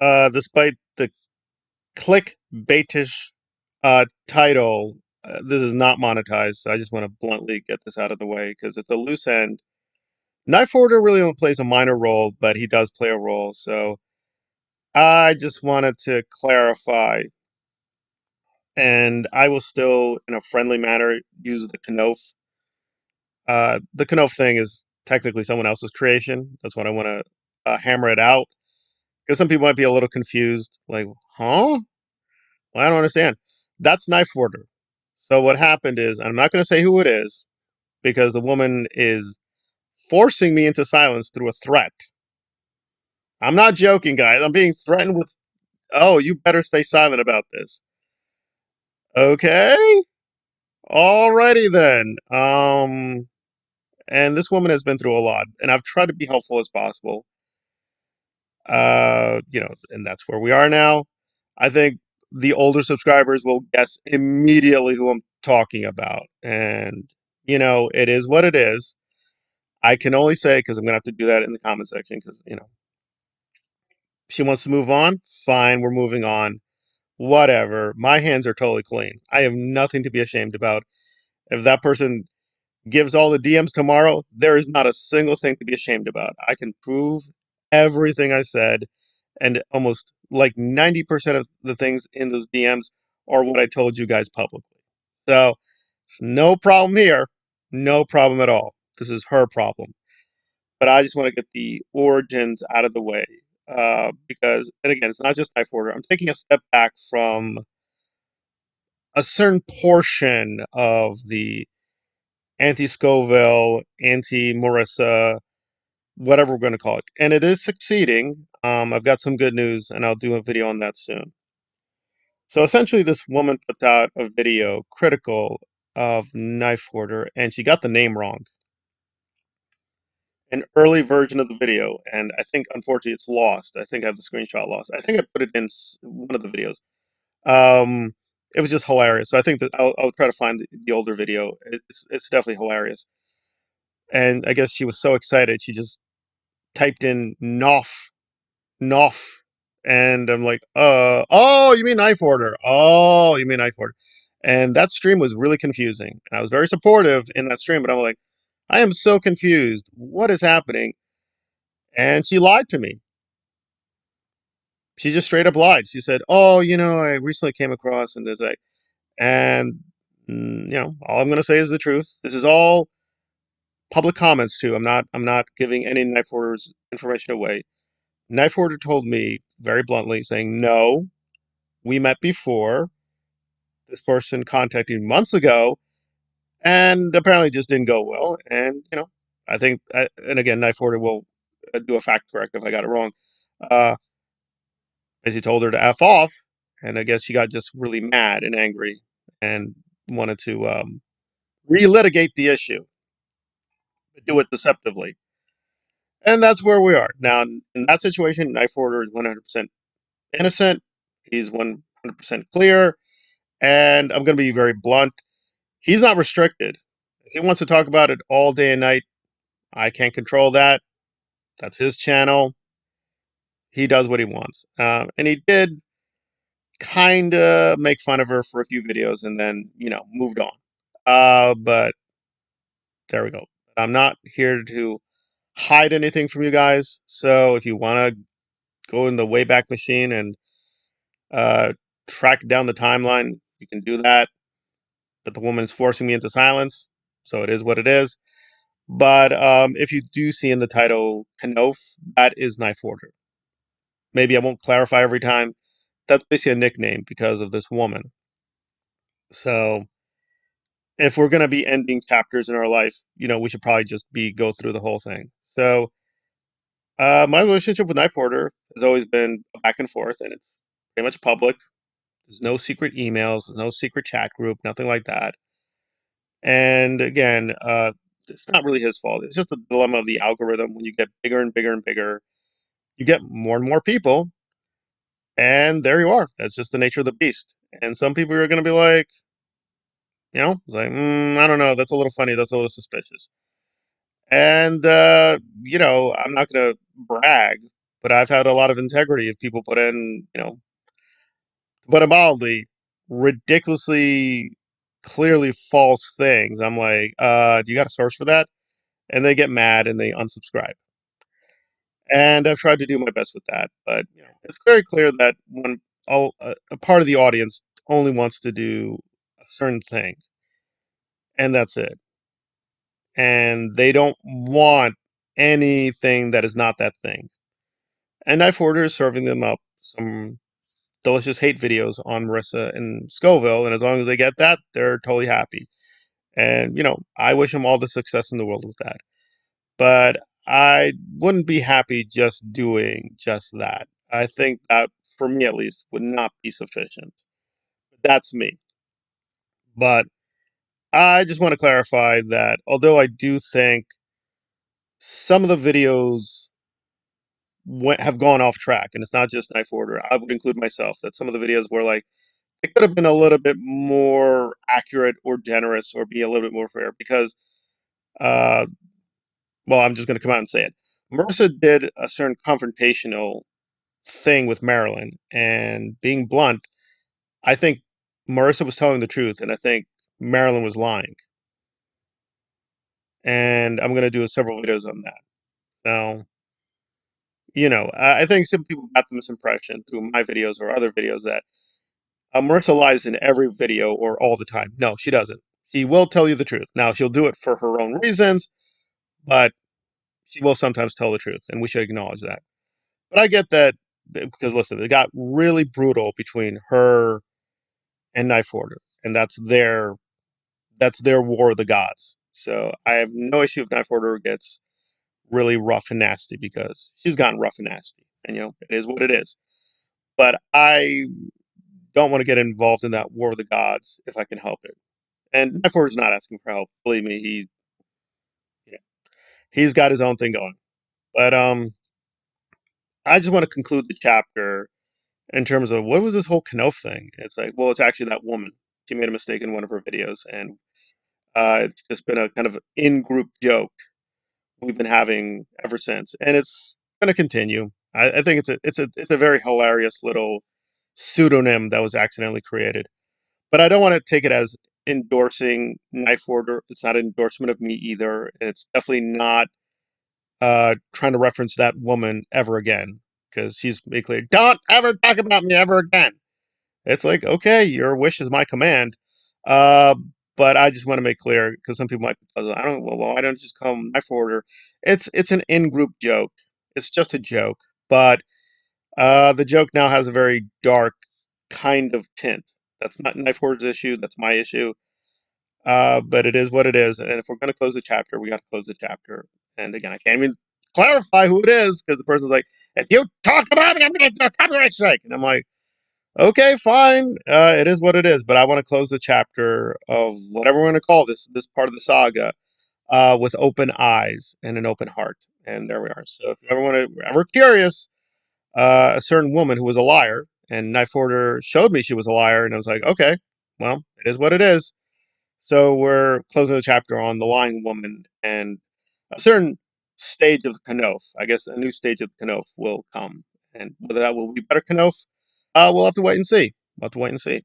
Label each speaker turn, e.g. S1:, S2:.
S1: Despite the clickbaitish title, this is not monetized. So I just want to bluntly get this out of the way because it's a loose end. Knifehoarder really only plays a minor role, but he does play a role. So I just wanted to clarify, and I will still, in a friendly manner, use the Knofe. The Knofe thing is technically someone else's creation. That's what I want to hammer it out because some people might be a little confused, like, huh? Well, I don't understand. That's Knifehoarder. So what happened is, I'm not going to say who it is because the woman is forcing me into silence through a threat. I'm not joking, guys. I'm being threatened with, oh, you better stay silent about this. Okay? Alrighty then. And this woman has been through a lot, and I've tried to be helpful as possible. And that's where we are now. I think the older subscribers will guess immediately who I'm talking about. And, it is what it is. I can only say, because I'm going to have to do that in the comment section, because, she wants to move on. Fine, we're moving on. Whatever. My hands are totally clean. I have nothing to be ashamed about. If that person gives all the DMs tomorrow, there is not a single thing to be ashamed about. I can prove everything I said, and almost like 90% of the things in those DMs are what I told you guys publicly. So it's no problem here. No problem at all. This is her problem. But I just want to get the origins out of the way. Because, and again, it's not just Knifehoarder. I'm taking a step back from a certain portion of the anti Scoville, anti Marissa, whatever we're going to call it. And it is succeeding. I've got some good news, and I'll do a video on that soon. So essentially, this woman put out a video critical of Knifehoarder, and she got the name wrong. An early version of the video, and I think unfortunately it's lost. I think I have the screenshot lost. I think I put it in one of the videos. Um, it was just hilarious. So I think that I'll try to find the older video. It's definitely hilarious. And I guess she was so excited she just typed in Knof, and I'm like, oh, you mean Knifehoarder? Oh, you mean Knifehoarder? And that stream was really confusing. And I was very supportive in that stream, but I'm like, I am so confused. What is happening? And she lied to me. She just straight up lied. She said, "Oh, I recently came across and there's like," and all I'm going to say is the truth. This is all public comments too. I'm not giving any Knifehoarder's information away. Knifehoarder told me very bluntly, saying, "No, we met before. This person contacted me months ago, and apparently just didn't go well." And I think, and again, Knifehoarder will do a fact correct if I got it wrong. Uh, as he told her to f off, and I guess she got just really mad and angry and wanted to relitigate the issue, but do it deceptively. And that's where we are now. In that situation, Knifehoarder is 100% innocent. He's 100% clear, and I'm going to be very blunt. He's not restricted. If he wants to talk about it all day and night, I can't control that. That's his channel. He does what he wants. And he did kind of make fun of her for a few videos and then, moved on. But there we go. I'm not here to hide anything from you guys. So if you want to go in the Wayback Machine and uh, track down the timeline, you can do that. But the woman's forcing me into silence. So it is what it is. But if you do see in the title Knofe, that is Knifehoarder. Maybe I won't clarify every time. That's basically a nickname because of this woman. So if we're going to be ending chapters in our life, we should probably just go through the whole thing. So my relationship with Knifehoarder has always been back and forth, and it's pretty much public. There's no secret emails, there's no secret chat group, nothing like that. And again, it's not really his fault. It's just the dilemma of the algorithm. When you get bigger and bigger and bigger, you get more and more people, and there you are. That's just the nature of the beast. And some people are going to be like, it's like, I don't know, that's a little funny, that's a little suspicious. And I'm not going to brag, but I've had a lot of integrity if people put in, to put it mildly, ridiculously clearly false things. I'm like, do you got a source for that? And they get mad and they unsubscribe. And I've tried to do my best with that, but it's very clear that when a part of the audience only wants to do a certain thing, and that's it, and they don't want anything that is not that thing. And Knifehoarder is serving them up some delicious hate videos on Marissa and Scoville, and as long as they get that, they're totally happy. And I wish them all the success in the world with that. But I wouldn't be happy just doing just that. I think that, for me at least, would not be sufficient. That's me. But I just want to clarify that although I do think some of the videos have gone off track, and it's not just Knife Order, I would include myself, that some of the videos were like, it could have been a little bit more accurate or generous or be a little bit more fair because, uh, well, I'm just going to come out and say it. Marissa did a certain confrontational thing with Marilyn. And being blunt, I think Marissa was telling the truth, and I think Marilyn was lying. And I'm going to do several videos on that. Now, I think some people got the misimpression through my videos or other videos that Marissa lies in every video or all the time. No, she doesn't. She will tell you the truth. Now, she'll do it for her own reasons, but she will sometimes tell the truth, and we should acknowledge that. But I get that because, listen, it got really brutal between her and Knife Order, and that's their war of the gods. So I have no issue if Knife Order gets really rough and nasty because she's gotten rough and nasty, and it is what it is. But I don't want to get involved in that war of the gods if I can help it. And Knife Order's not asking for help. Believe me, yeah, he's got his own thing going. But I just want to conclude the chapter in terms of what was this whole Knofe thing. It's like, well, it's actually that woman. She made a mistake in one of her videos, and it's just been a kind of in-group joke we've been having ever since, and it's going to continue. I think it's a very hilarious little pseudonym that was accidentally created, but I don't want to take it as endorsing Knife Order. It's not an endorsement of me either. It's definitely not trying to reference that woman ever again because she's made clear, don't ever talk about me ever again. It's like, okay, your wish is my command. Uh, but I just want to make clear because some people might be puzzled. I don't. Well, why don't you just call them Knife Order? It's an in-group joke. It's just a joke, but the joke now has a very dark kind of tint. That's not Knife Order's issue. That's my issue. But it is what it is. And if we're going to close the chapter, we got to close the chapter. And again, I can't even clarify who it is because the person's like, if you talk about me, I'm going to do a copyright strike. And I'm like, okay, fine. It is what it is. But I want to close the chapter of whatever we're going to call this part of the saga with open eyes and an open heart. And there we are. So if you ever curious, a certain woman who was a liar, and Knife Order showed me she was a liar, and I was like, okay, well, it is what it is. So we're closing the chapter on the lying woman and a certain stage of the Knofe. I guess a new stage of the Knofe will come. And whether that will be better Knofe, we'll have to wait and see. We'll have to wait and see.